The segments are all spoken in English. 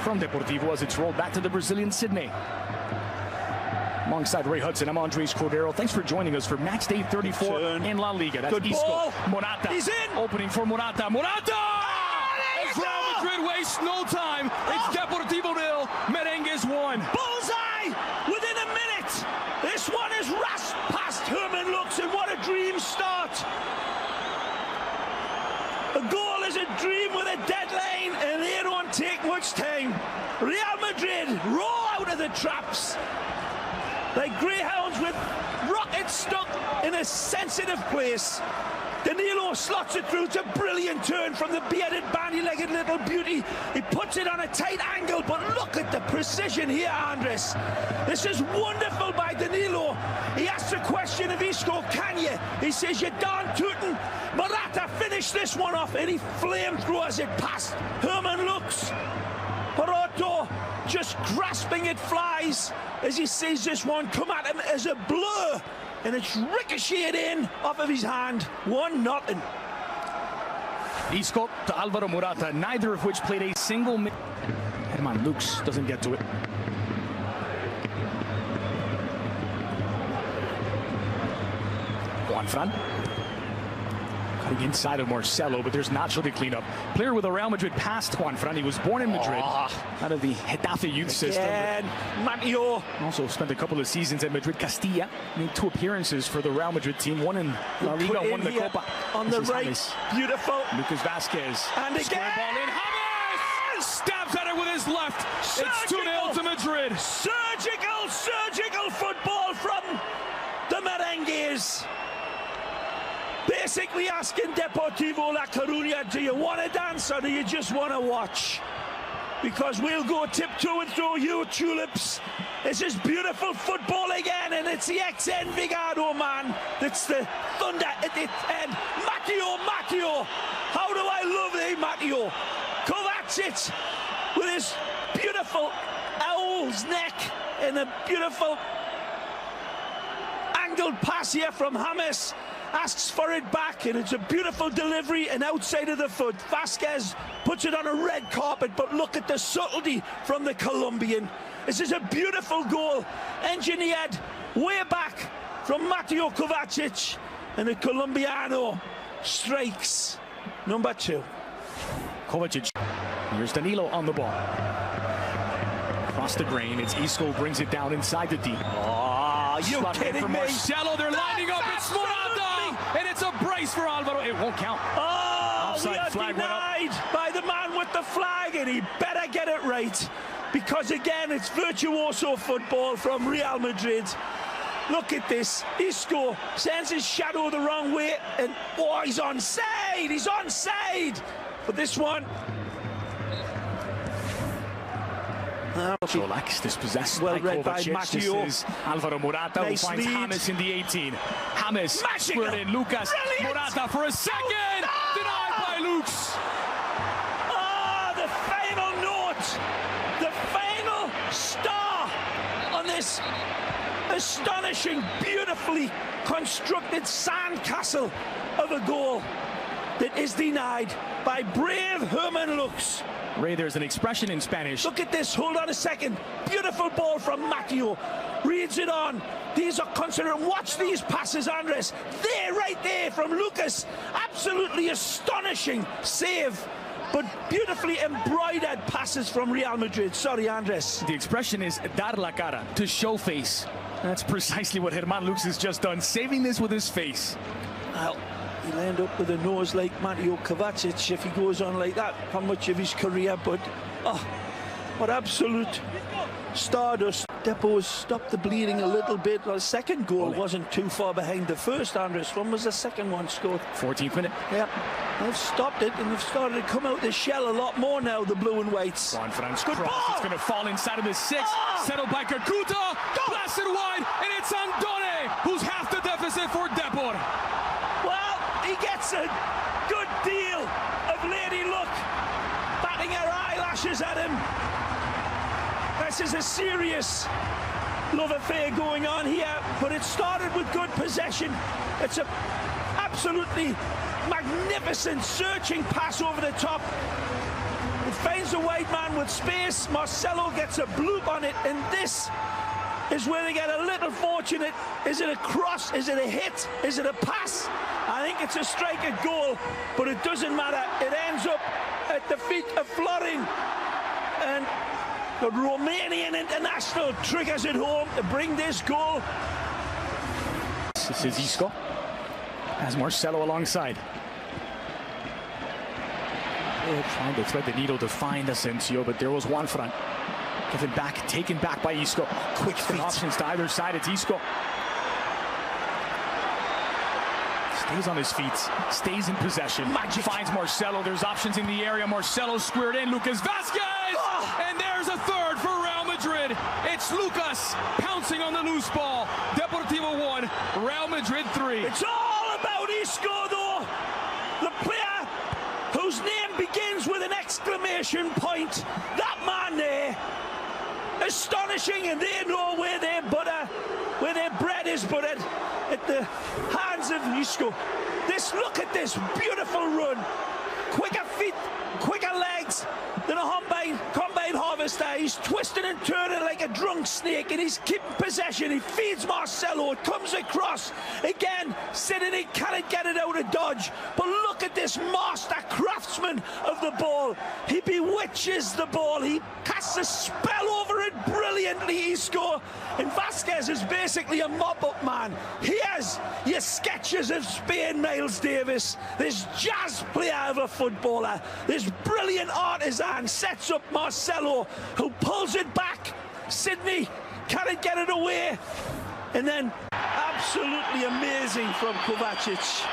from Deportivo as it's rolled back to the Brazilian Sydney. Alongside Ray Hudson, I'm Andres Cordero. Thanks for joining us for match day 34 in La Liga. That's Isco. Morata. He's in. Opening for Morata. Morata! As Real Madrid wastes no time. It's Deportivo 0, Merengues 1. Bullseye within a minute. This one is rasped past Herman Lux, and what a dream start. A goal is a dream with a deadline, and they don't take much time. Real Madrid roll out of the traps like greyhounds with rockets stuck in a sensitive place. Danilo slots it through. It's a brilliant turn from the bearded, bandy-legged little beauty. He puts it on a tight angle, but look at the precision here, Andres. This is wonderful by Danilo. He asks a question of Isco, can you? He says, you're darn tootin'. Morata finished this one off, and he flamed through as it passed Herman Lux. Porto just grasping it flies as he sees this one come at him as a blur, and it's ricocheted in off of his hand. 1-0. Isco to Alvaro Morata, neither of which played a single minute. Herman Lux doesn't get to it. Juanfran. Cutting inside of Marcelo, but there's Nacho to clean up. Player with a Real Madrid past Juanfran. He was born in Madrid, out of the Getafe youth system. Matteo. Also spent a couple of seasons at Madrid Castilla. Made 2 appearances for the Real Madrid team. One in La Liga, one in the Copa. On the right, beautiful. Lucas Vazquez. And again. Ball in. James stabs at it with his left. It's 2-0 to Madrid. Surgical football from the Merengues. Basically asking Deportivo La Coruña, do you want to dance or do you just want to watch? Because we'll go tiptoeing through you tulips. This is beautiful football again, and it's the ex-Envigado man that's the thunder at the end. Matteo, how do I love thee, Matteo? Kovacic with his beautiful owl's neck and a beautiful angled pass here from James. Asks for it back, and it's a beautiful delivery and outside of the foot. Vazquez puts it on a red carpet, but look at the subtlety from the Colombian. This is a beautiful goal, engineered way back from Mateo Kovacic, and the Colombiano strikes number 2. Kovacic. Here's Danilo on the ball. Across the grain, it's Isco, brings it down inside the deep. Oh, you kidding me? Marcelo, they're lining up. It's Morata, and it's a brace for Alvaro. It won't count. Oh, offside we are flag denied by the man with the flag, and he better get it right, because again, it's virtuoso football from Real Madrid. Look at this. Isco sends his shadow the wrong way, and oh, he's onside. He's onside. But this one. Relax, dispossessed well by read by Matteo. This is Alvaro Morata, nice who finds lead. James in the 18. James squared in. Lucas Morata for a second. Denied by Lux. Ah, the final note. The final star on this astonishing, beautifully constructed sandcastle of a goal that is denied by brave Herman Lux. Ray, there's an expression in Spanish. Look at this, hold on a second. Beautiful ball from Matteo. Reads it on. These are considered, watch these passes, Andres. There, right there from Lucas. Absolutely astonishing save, but beautifully embroidered passes from Real Madrid. Sorry, Andres. The expression is dar la cara, to show face. That's precisely what Herman Lux has just done, saving this with his face. Well, he'll end up with a nose like Mateo Kovacic if he goes on like that for much of his career, but what absolute stardust. Depo's stopped the bleeding a little bit. Well, the second goal wasn't too far behind the first, Andres. When was the second one scored? 14th minute. Yeah, they've stopped it, and they've started to come out the shell a lot more now, the blue and whites. Juanfran's Good cross, ball. it's going to fall inside of the 6. Settled by Kakuta, blasted wide, and it's Andone, who's half the deficit for Depor. Well, he gets a good deal of lady luck, batting her eyelashes at him. This is a serious love affair going on here, but it started with good possession. It's an absolutely magnificent searching pass over the top. It finds a wide man with space. Marcelo gets a bloop on it, and this is where they get a little fortunate. Is it a cross? Is it a hit? Is it a pass? I think it's a strike at goal, but it doesn't matter. It ends up at the feet of Florin, and the Romanian international triggers it home to bring this goal. This is Isco. Has Marcelo alongside. They're trying to thread the needle to find Asensio, but there was one front. Given back, taken back by Isco. Quick feet. Options to either side. It's Isco. Stays on his feet. Stays in possession. Magic. Finds Marcelo. There's options in the area. Marcelo squared in. Lucas Vazquez! Oh. And there's a third for Real Madrid. It's Lucas pouncing on the loose ball. Deportivo 1, Real Madrid 3. It's all about Isco, though. The player whose name begins with an exclamation point. That man there. Astonishing, and they know where their bread is buttered, at the hands of Isco. Look at this beautiful run. Quicker feet, quicker legs than a combine harvester. He's twisting and turning like a drunk snake, and he's keeping possession. He feeds Marcelo. It comes across again. Sidney cannot get it out of dodge. But look at this master craftsman of the ball. He bewitches the ball. He casts a spell over it brilliantly, Isco. And Vazquez is basically a mop-up man. Here's your sketches of Spain, Miles Davis. This jazz player of a footballer. This brilliant artisan sets up Marcelo, who pulls it back. Sidney cannot get it away. And then absolutely amazing from Kovacic.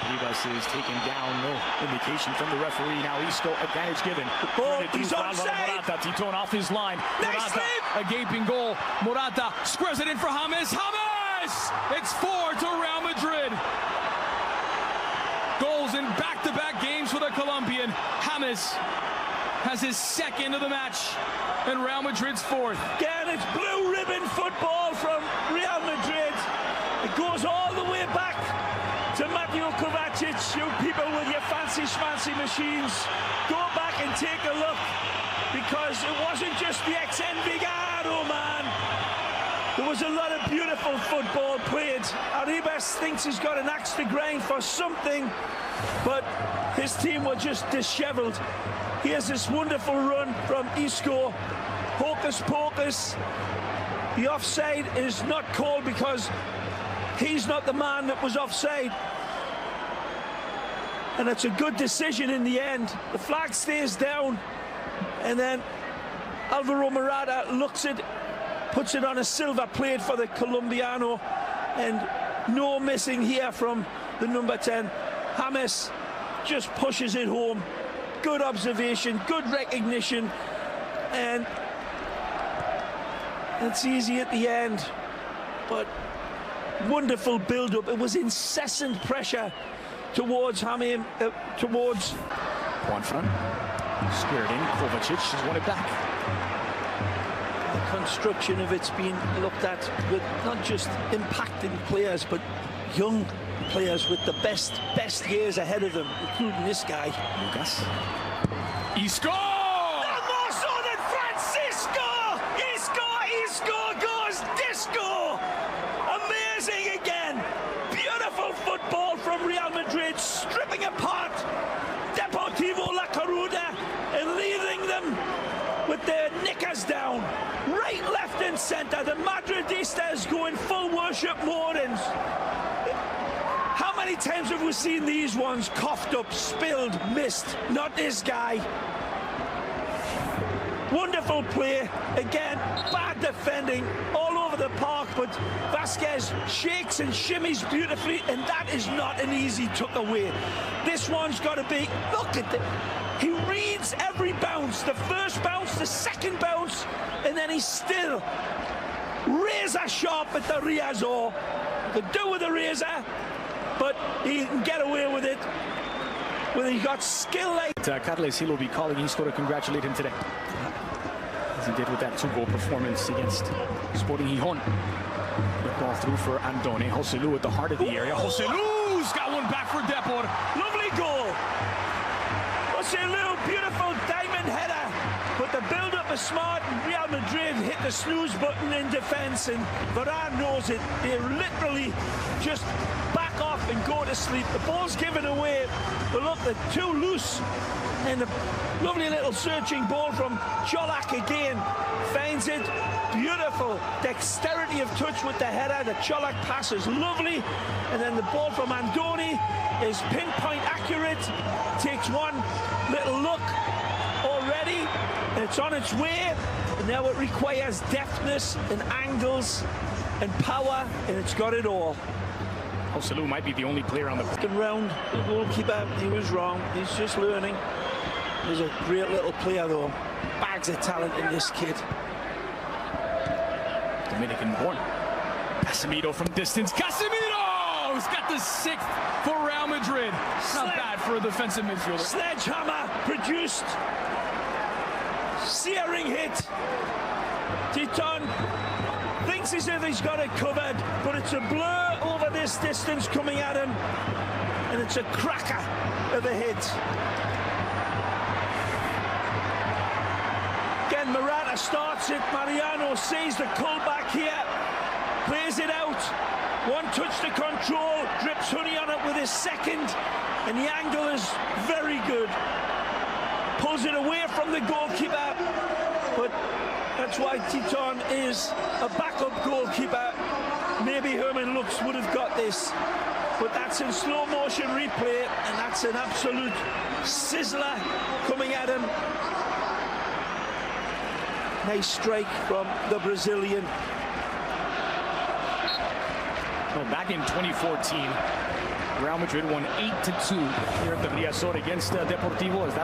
Rivas is taken down. No indication from the referee. Now Isco, advantage given. Oh, he's onside. Morata, Titon off his line. Nice Morata, a gaping goal. Morata squares it in for James. James! It's 4 to Real Madrid. Goals in back-to-back games for the Colombian. James has his second of the match, and Real Madrid's fourth. Again, it's blue ribbon football from Real Madrid. It goes all the way back to Mateo Kovacic. You people with your fancy-schmancy machines, go back and take a look, because it wasn't just the ex-Envigado, man. There was a lot of beautiful football played. Arribas thinks he's got an axe to grind for something, but his team were just disheveled. Here's this wonderful run from Isco. Hocus pocus. The offside is not called because he's not the man that was offside. And it's a good decision in the end. The flag stays down, and then Alvaro Morata looks it, puts it on a silver plate for the Colombiano, and no missing here from the number 10. James just pushes it home. Good observation, good recognition, and it's easy at the end, but wonderful build-up. It was incessant pressure towards James, towards one front, squared in. Kovacic has won it back. The construction of it's been looked at with not just impacting players, but young players with the best years ahead of them, including this guy. Lucas. Isco! More so than Francisco! Isco goes disco! Amazing again! Beautiful football from Real Madrid, stripping apart Deportivo La Coruña and leaving them with their knickers down. Right, left and centre. The Madridistas going full worship mode. And how many times have we seen these ones coughed up, spilled, missed? Not this guy. Wonderful play. Again, bad defending all over the park, but Vazquez shakes and shimmies beautifully, and that is not an easy tuck away. This one's got to be, look at he reads every bounce, the first bounce, the second bounce, and then he's still razor sharp at the Riazor. Could do with a razor, but he can get away with it when he got skill like. Carles Hill will be calling Isco to congratulate him today, as he did with that 2-goal performance against Sporting Gijón. Good ball through for Andone. Joselu at the heart of the area. Joselu's got one back for Depor. Lovely goal. Joselu, beautiful diamond header. super smart. Real Madrid hit the snooze button in defence, and Varane knows it. They literally just back off and go to sleep. The ball's given away, but look, they're too loose. And a lovely little searching ball from Colak again. Finds it. Beautiful dexterity of touch with the header. The Colak pass is lovely. And then the ball from Andoni is pinpoint accurate. Takes one little look already. And it's on its way. And now it requires deftness and angles and power. And it's got it all. Joselu might be the only player on the second round. The goalkeeper, he was wrong. He's just learning. He's a great little player, though. Bags of talent in this kid. Dominican-born. Casemiro from distance. Casemiro's got the 6th for Real Madrid. Not bad for a defensive midfielder. Sledgehammer produced. Searing hit. Titon thinks as if he's got it covered, but it's a blur over this distance coming at him. And it's a cracker of a hit. Again, Morata starts it. Mariano sees the callback here. Plays it out. One touch to control. Drips Honey on it with his second. And the angle is very good. Pulls it away from the goalkeeper. But that's why Titon is a backup goalkeeper. Maybe Herman Lux would have got this. But that's in slow motion replay. And that's an absolute sizzler coming at him. Nice strike from the Brazilian. Well, back in 2014, Real Madrid won 8-2 here at the Riazor against Deportivo. As that